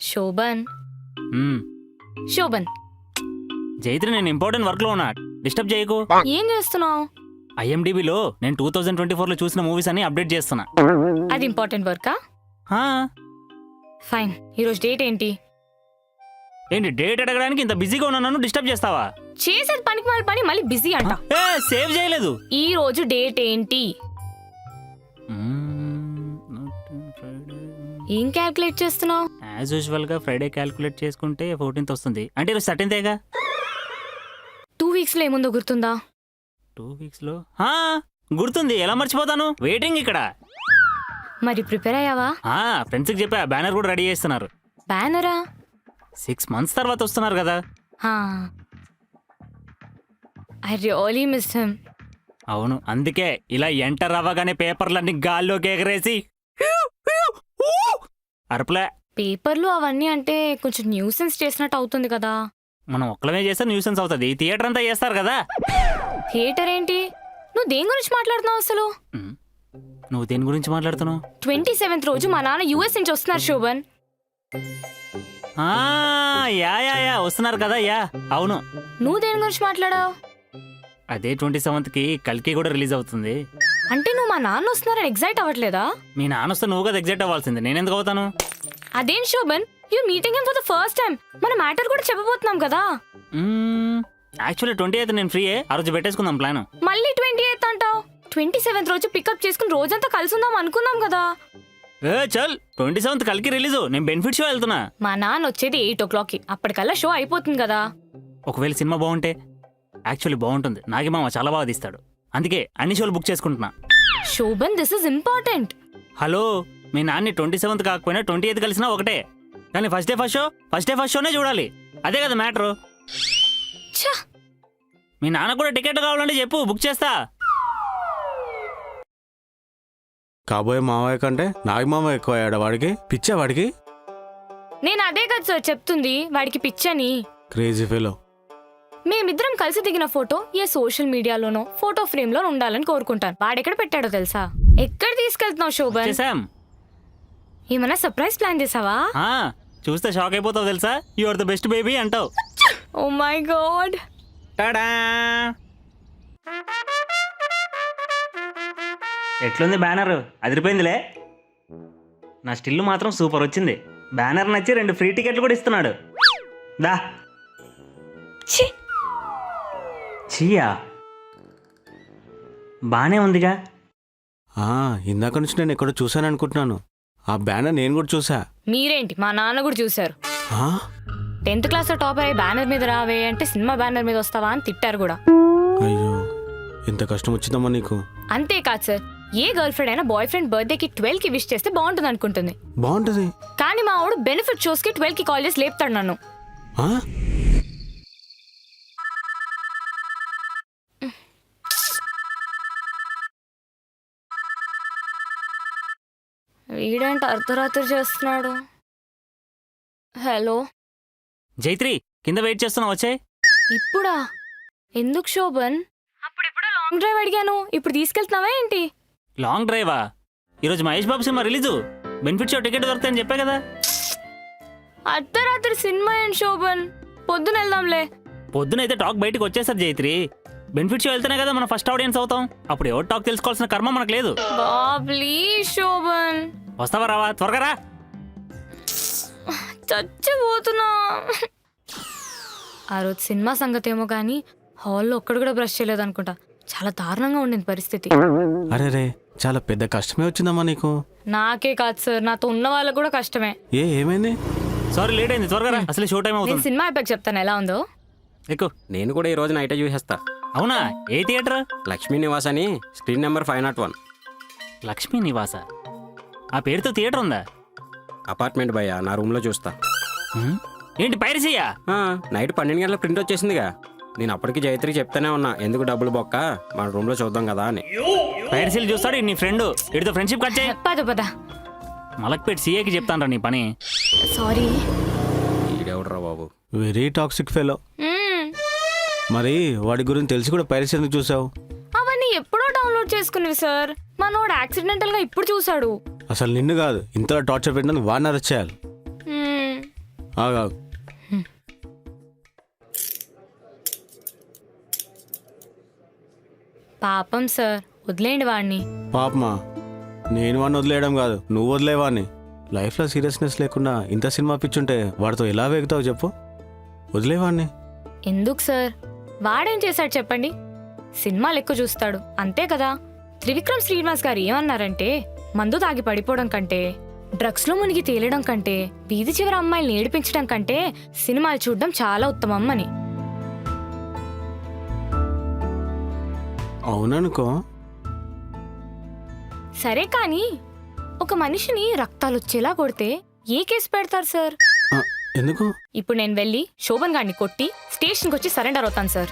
శోభన్ శోభన్ జైత్రి నేను important work లో ఉన్నా, డిస్టర్బ్ చేయకు. ఏం చేస్తున్నావు? ఐఎండిబిలో నేను 2024లో చూసిన మూవీస్ అని అప్డేట్ చేస్తున్నా. అది ఇంపార్టెంట్ వర్కా? ఫైన్. ఈరోజు డేట్ ఏంటి? ఏంటి డేట్ అడగడానికి ఇంత బిజీగా ఉన్నా నన్ను డిస్టర్బ్ చేస్తావా? చేసేది పనికి మాల పని, మళ్ళీ బిజీ అంట. సేవ్ చేయలేదు. ఈ రోజు డేట్ ఏంటి? ఏం క్యాల్కులేట్ చేస్తున్నావు? యాజ్ యూజువల్ గా ఫ్రైడే క్యాల్కులేట్ చేసుకుంటే 14th వస్తుంది. అంటే ఈరోజు 13th. 2 weeks లో ఏముందో గుర్తుందా? 2 weeks లో గుర్తుంది, ఎలా మర్చిపోతాను. వెయిటింగ్ ఇక్కడ. మరి ప్రిపేర్ అయ్యావా? ఫ్రెండ్స్ కి చెప్పా, బ్యానర్ కూడా రెడీ చేస్తున్నారు. బ్యానరా? 6 months తర్వాత వస్తున్నారు కదా. I really miss him. అవును, అందుకే ఇలా ఎంటర్ అవ్వగానే పేపర్లన్నీ గాల్లోకి ఎగరేసి అరపలే. పేపర్లు అవన్నీ అంటే కొంచెం న్యూసెన్స్ చేసినట్టు అవుతుంది కదా. మనం ఒక్కలమే చేస్తే న్యూసెన్స్ అవుతుంది, థియేటర్ అంతా చేస్తారు కదా. థియేటర్ ఏంటి? నువ్వు దేని గురించి మాట్లాడుతున్నావు అసలు? నువ్వు దేని గురించి మాట్లాడుతున్నావు? 27th రోజు మా నాన్న US నుంచి వస్తున్నారు శోభన్. యా వస్తున్నారు కదా. యా అవును. నువ్వు దేని గురించి మాట్లాడావు? అదే 27th కల్కి కూడా రిలీజ్ అవుతుంది. అంటే నువ్వు మా నాన్న వస్తున్నారని ఎగ్జైట్ అవ్వట్లేదా? మీ నాన్న వస్తే నువ్వు కదా ఎగ్జైట్ అవ్వాల్సింది, నేనెందుకు అవుతాను? అదేం Shobhan, you meeting him for the first time. మన మ్యాటర్ కూడా చెప్పబోతున్నాం కదా. యాక్చువల్లీ 28th నేను ఫ్రీయే, ఆ రోజు పెట్టేసుకుందాం ప్లాన్. మళ్ళీ 28th అంటావు? 27th రోజు పికప్ చేసుకుని రోజంతా కలిసి ఉందాం అనుకున్నాం కదా. చల్ 27th కల్కి రిలీజ్, నేను బెనిఫిట్ షో వెళ్తున్నా. మా నాన్న వచ్చేది 8 o'clockకి, అప్పటికల్లా షో అయిపోతుంది కదా. ఒకవేళ సినిమా బాగుంటే? యాక్చువల్లీ బాగుంటుంది, నాగమామ చాలా బాగా తీస్తాడు, అందుకే అన్ని షోలు బుక్ చేసుకుంటున్నా. Shobhan, this is important. Hello, మీ నాన్ని 27th కాకపోయినా 28th కలిసినా ఒకటే, కానీ ఫస్ట్ డే ఫస్ట్ షోనే చూడాలి, అదే కదా మ్యాటరు. మీ నాన్న కూడా టికెట్ కావాలంటే చెప్పు, బుక్ చేస్తా. కాబోయే మావయ్య కంటే నాగమామ ఎక్కువ అయ్యాడు. వాడికి పిచ్చా? వాడికి నేను అదే కదా సార్ చెప్తుంది, వాడికి పిచ్చని. Crazy fellow. మేమిద్దరం కలిసి దిగిన ఫోటో ఏ సోషల్ మీడియాలోనో ఫోటో ఫ్రేమ్ లో ఉండాలని కోరుకుంటాను. వాడెక్కడ పెట్టాడో తెలుసా? ఎక్కడ తీసుకెళ్తున్నావు శోభన్? ఏమన్నా సర్ప్రైజ్ ప్లాన్ చేసావా? చూస్తే షాక్ అయిపోతావు తెలుసా. You are the best baby అంటావు. Oh my god. ఎట్లుంది బ్యానర్? అదిరిపోయిందిలే. నా స్టిల్ మాత్రం సూపర్ వచ్చింది. బ్యానర్ నచ్చి 2 ఫ్రీ టికెట్లు కూడా ఇస్తున్నాడు. దా చీయా, బానే ఉందిగా. ఇందాక నుంచి నేను ఎక్కడో చూసాను అనుకుంటున్నాను. ఆ బ్యానర్ నేను కూడా చూసా. మీరేంటి, మా నాన్న కూడా చూశారు. 10th క్లాస్ లో టాప్ అయ్యి బ్యానర్ మీద రావే అంటే సినిమా బ్యానర్ మీద వస్తావా అని తిట్టారు కూడా. అయ్యో, ఇంత కష్టం వచ్చిందమ్మా నీకు. అంతేకాదు సార్, ఏ గర్ల్ ఫ్రెండ్ అయినా బాయ్ ఫ్రెండ్ బర్త్డేకి 12కి విష్ చేస్తే బాగుంటుంది అనుకుంటుంది. బాగుంటుంది, కానీ మా వాడు బెనిఫిట్ షోస్ కి 12కి కాల్ చేసి లేపుతాడు నన్ను. వీడేంటి అర్ధరాత్రి చేస్తున్నాడు? హలో జైత్రి, కింద వెయిట్ చేస్తున్నా, వచ్చే. ఇప్పుడా? ఎందుకు శోభన్? అప్పుడెప్పుడో లాంగ్ డ్రైవ్ అడిగాను, ఇప్పుడు తీసుకెళ్తున్నావా ఏంటి? లాంగ్ డ్రైవా? ఈరోజు Mahesh Babu cinema release, benefit show ticket దొరుకుతాయని చెప్పా కదా. అర్ధరాత్రి సినిమా ఏంటి శోభన్, పొద్దున వెళ్దాంలే. పొద్దునైతే టాక్ బయటకు వచ్చేసారు జైత్రి. బెనిఫిట్ షో వెళ్తేనే కదా మనం ఫస్ట్ ఆడియన్స్ అవుతాం. అప్పుడు ఎవరు టాక్ తెలుసుకోవాల్సిన కర్మ మనకు లేదు. ప్లీజ్ శోభన్. వస్తావా? రావా, త్వరగా రా. చచ్చిపోతున్నా. ఆ రోజు సినిమా సంగతి ఏమో కానీ హాల్లో ఒక్కడు కూడా బ్రష్ చేయలేదు అనుకుంటా. చాలా దారుణంగా ఉండింది పరిస్థితి. అరే, చాలా పెద్ద కష్టమే వచ్చిందమ్మా నీకు. నాకే కాదు సార్, నాతో ఉన్న వాళ్ళకు కూడా కష్టమే. ఏమైంది? సారీ, లేట్ అయింది, త్వరగా రా, అసలు షో టైం అవుతుంది. సినిమా అయిపోయాక చెప్తాను ఎలా ఉందో. ఎక్కువ. నేను కూడా ఈ రోజు నైటే చూసేస్తా. అవునా? ఏ థియేటర్? లక్ష్మీ నివాస్ అని, స్క్రీన్ నెంబర్ 501. లక్ష్మీ నివాస? ఆ పేరుతో థియేటర్ ఉందా? అపార్ట్మెంట్ భయ్యా, నా రూమ్ లో చూస్తా. ఏంటి పైరసీయా? నైట్ 12 గంటలకు ప్రింట్ వచ్చేసిందిగా. నేను అప్పటికి జైత్రి చెప్తానే ఉన్నా, ఎందుకు డబ్బులు బొక్క, మన రూమ్ లో చూద్దాం కదా అని. పైరసీలు చూస్తాడు నీ ఫ్రెండ్, వీడితో ఫ్రెండ్షిప్ కట్ చేయి. పద మలక్పేట్ సీఏకి చెప్తాను నీ పని. సారీ. ఈడెవడరా బాబు, వెరీ టాక్సిక్ ఫెలో. మరి వాడి గురించి తెలిసి కూడా పైరసీ ఎందుకు చూసావు? అవన్నీ ఎప్పుడో డౌన్లోడ్ చేసుకునేవి సార్. మనోడు యాక్సిడెంటల్ గా ఇప్పుడు చూసాడు. అసలు నిన్ను కాదు, ఇంతలో టార్చర్ పెట్టినందుకు వాడిని అరెస్ట్ చేయాలి. ఆగా. పాపం సార్, వదిలేయండి వాడిని. పాపమా, నేను వాడిని వదిలేయడం కాదు, నువ్వు వదిలేవాడిని. లైఫ్లో సీరియస్నెస్ లేకుండా ఇంత సినిమా పిచ్చుంటే వాడితో ఎలా వేగుతావు చెప్పు. వదిలేవాడిని. ఎందుకు సార్? వాడేం చేశాడు చెప్పండి? సినిమాలు ఎక్కువ చూస్తాడు అంతే కదా. త్రివిక్రమ్ శ్రీనివాస్ గారు ఏమన్నారంటే, మందు తాగి పడిపోవడం కంటే, డ్రగ్స్ లో మునిగి తేలడం కంటే, వీధి చివరి అమ్మాయిల్ని ఏడిపించడం కంటే సినిమాలు చూడడం చాలా ఉత్తమం అని. అవుననుకో. సరే కానీ ఒక మనిషిని రక్తాలు వచ్చేలా కొడితే ఏ కేసు పెడతారు సార్? ఎందుకు? ఇప్పుడు నేను వెళ్ళి శోభన్ గారిని కొట్టి స్టేషన్కి వచ్చి సరెండర్ అవుతాను సార్.